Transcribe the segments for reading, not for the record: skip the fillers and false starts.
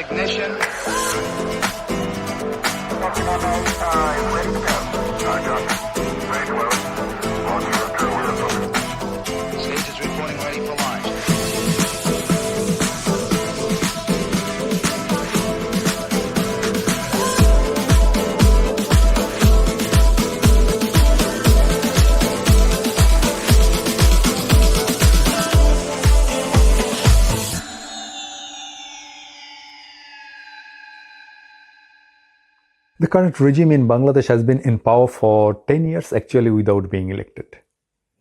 ignition. Stage is reporting ready for launch. The current regime in Bangladesh has been in power for 10 years actually without being elected.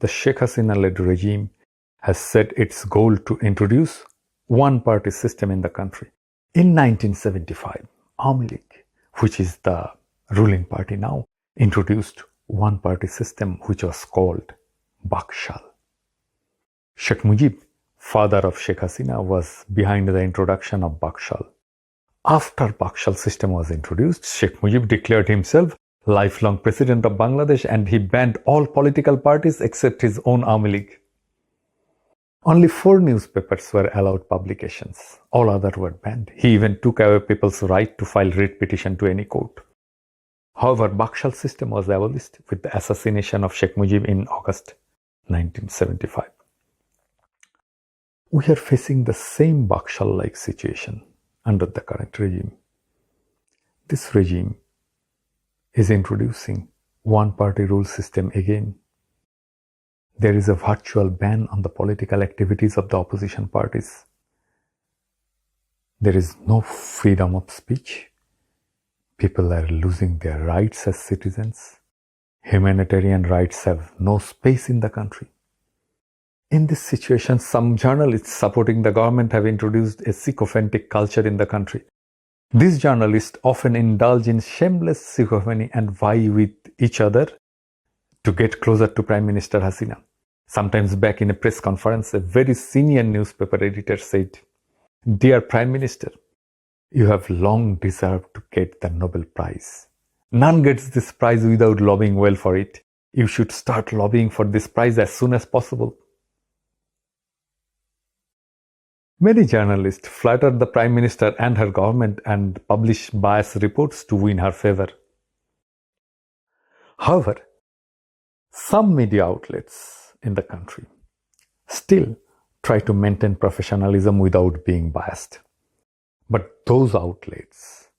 The Sheikh Hasina-led regime has set its goal to introduce one-party system in the country. In 1975, Awami League, which is the ruling party now, introduced one-party system which was called Bakshal. Sheikh Mujib, father of Sheikh Hasina, was behind the introduction of Bakshal. After Bakshal system was introduced, Sheikh Mujib declared himself lifelong president of Bangladesh and he banned all political parties except his own Awami League. Only 4 newspapers were allowed publications. All others were banned. He even took away people's right to file writ petition to any court. However, Bakshal system was abolished with the assassination of Sheikh Mujib in August 1975. We are facing the same Bakshal-like situation under the current regime. This regime is introducing one-party rule system again. There is a virtual ban on the political activities of the opposition parties. There is no freedom of speech. People are losing their rights as citizens. Humanitarian rights have no space in the country. In this situation, some journalists supporting the government have introduced a sycophantic culture in the country. These journalists often indulge in shameless sycophancy and vie with each other to get closer to Prime Minister Hasina. Sometimes back in a press conference, a very senior newspaper editor said, "Dear Prime Minister, you have long deserved to get the Nobel Prize. None gets this prize without lobbying well for it. You should start lobbying for this prize as soon as possible." Many journalists flattered the Prime Minister and her government and published biased reports to win her favor. However, some media outlets in the country still try to maintain professionalism without being biased. But those outlets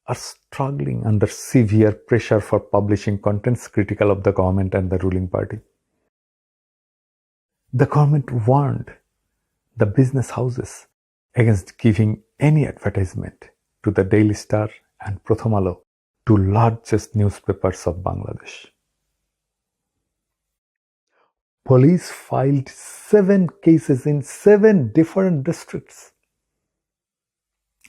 are struggling under severe pressure for publishing contents critical of the government and the ruling party. The government warned the business houses against giving any advertisement to the Daily Star and Prothom Alo, two largest newspapers of Bangladesh. Police filed 7 cases in 7 different districts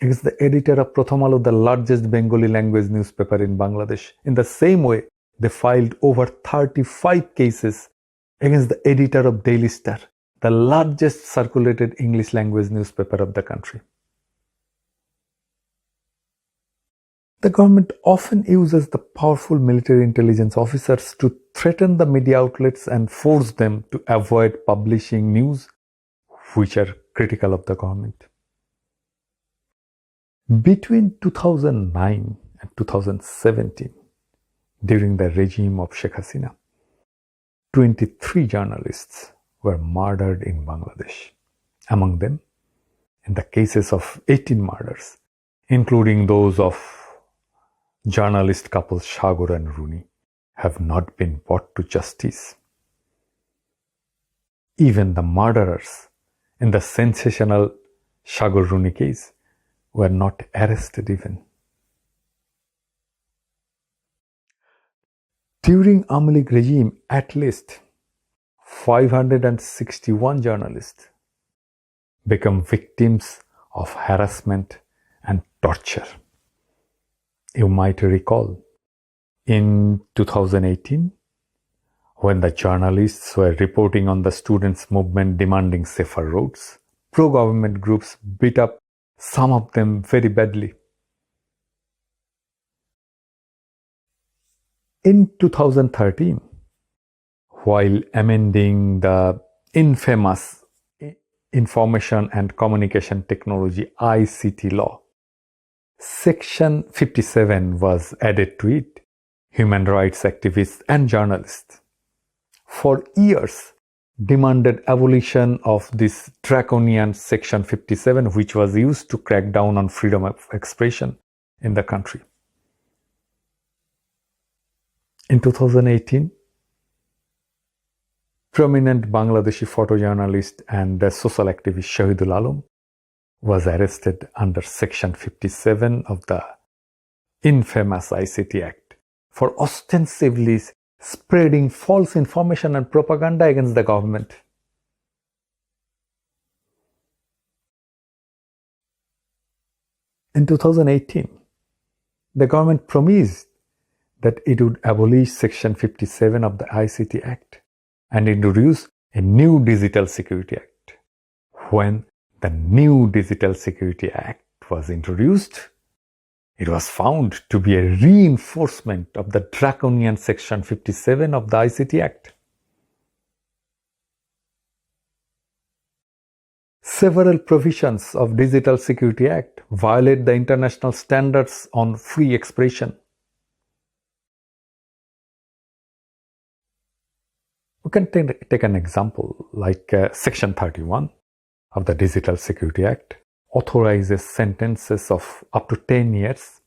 against the editor of Prothom Alo, the largest Bengali language newspaper in Bangladesh. In the same way, they filed over 35 cases against the editor of Daily Star, the largest circulated English language newspaper of the country. The government often uses the powerful military intelligence officers to threaten the media outlets and force them to avoid publishing news which are critical of the government. Between 2009 and 2017, during the regime of Sheikh Hasina, 23 journalists were murdered in Bangladesh. Among them, in the cases of 18 murders, including those of journalist couples Sagar and Rooney, have not been brought to justice. Even the murderers in the sensational Sagar Rooney case were not arrested even. During Awami League regime, at least 561 journalists become victims of harassment and torture. You might recall, in 2018, when the journalists were reporting on the students' movement demanding safer roads, pro-government groups beat up some of them very badly. In 2013, while amending the infamous Information and Communication Technology ICT law, Section 57 was added to it. Human rights activists and journalists for years demanded abolition of this draconian Section 57, which was used to crack down on freedom of expression in the country. In 2018, prominent Bangladeshi photojournalist and social activist Shahidul Alam was arrested under Section 57 of the infamous ICT Act for ostensibly spreading false information and propaganda against the government. In 2018, the government promised that it would abolish Section 57 of the ICT Act and introduce a new Digital Security Act. When the new Digital Security Act was introduced, it was found to be a reinforcement of the draconian Section 57 of the ICT Act. Several provisions of Digital Security Act violate the international standards on free expression. We can take an example like Section 31 of the Digital Security Act authorizes sentences of up to 10 years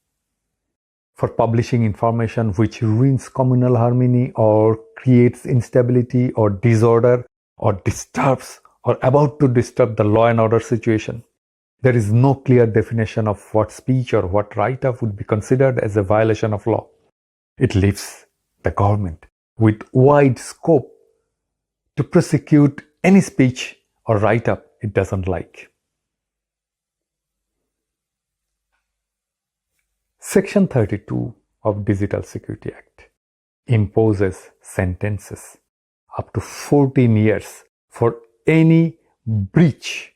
for publishing information which ruins communal harmony or creates instability or disorder or disturbs or about to disturb the law and order situation. There is no clear definition of what speech or what write-up would be considered as a violation of law. It leaves the government with wide scope to prosecute any speech or write-up it doesn't like. Section 32 of Digital Security Act imposes sentences up to 14 years for any breach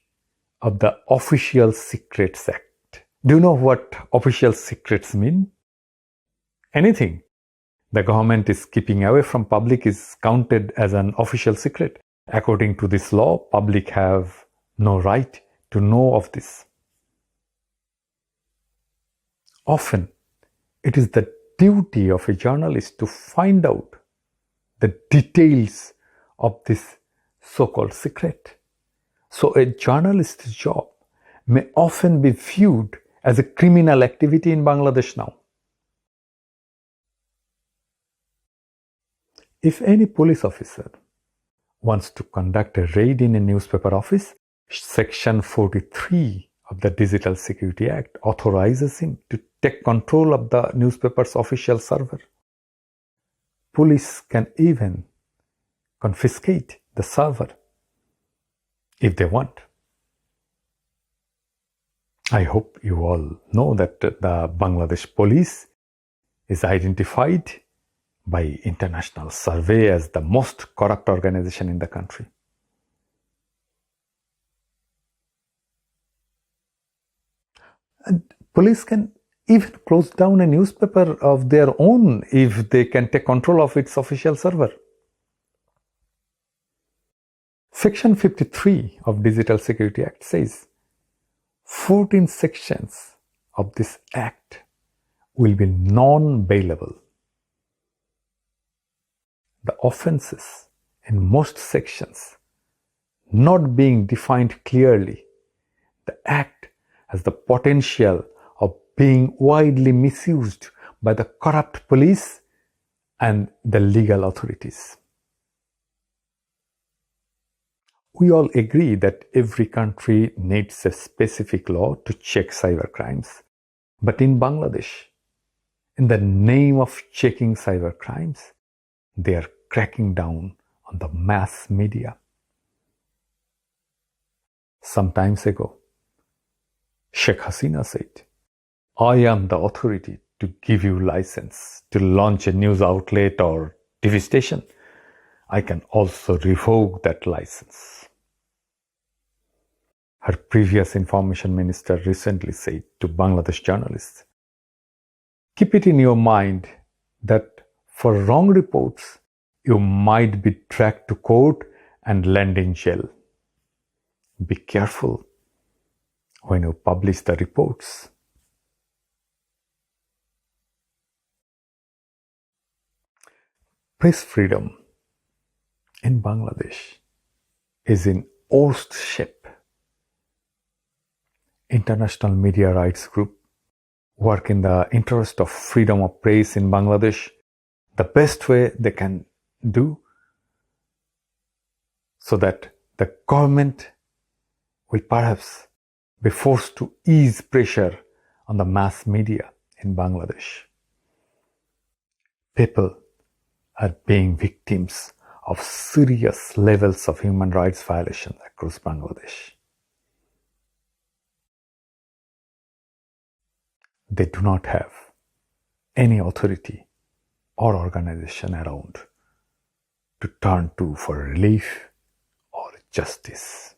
of the Official Secrets Act. Do you know what official secrets mean? Anything the government is keeping away from public is counted as an official secret. According to this law, public have no right to know of this. Often, it is the duty of a journalist to find out the details of this so-called secret. So a journalist's job may often be viewed as a criminal activity in Bangladesh now. If any police officer wants to conduct a raid in a newspaper office, Section 43 of the Digital Security Act authorizes him to take control of the newspaper's official server. Police can even confiscate the server if they want. I hope you all know that the Bangladesh police is identified by international survey as the most corrupt organization in the country. And police can even close down a newspaper of their own if they can take control of its official server. Section 53 of Digital Security Act says 14 sections of this act will be non-bailable. The offences in most sections not being defined clearly, the act has the potential of being widely misused by the corrupt police and the legal authorities. We all agree that every country needs a specific law to check cybercrimes. But in Bangladesh, in the name of checking cybercrimes, they are cracking down on the mass media. Some time ago, Sheikh Hasina said, "I am the authority to give you license to launch a news outlet or TV station. I can also revoke that license." Her previous information minister recently said to Bangladesh journalists, "Keep it in your mind that for wrong reports, you might be dragged to court and land in jail. Be careful when you publish the reports." Press freedom in Bangladesh is in worst shape. International media rights group work in the interest of freedom of press in Bangladesh the best way they can do, so that the government will perhaps be forced to ease pressure on the mass media in Bangladesh. People are being victims of serious levels of human rights violations across Bangladesh. They do not have any authority or organization around to turn to for relief or justice.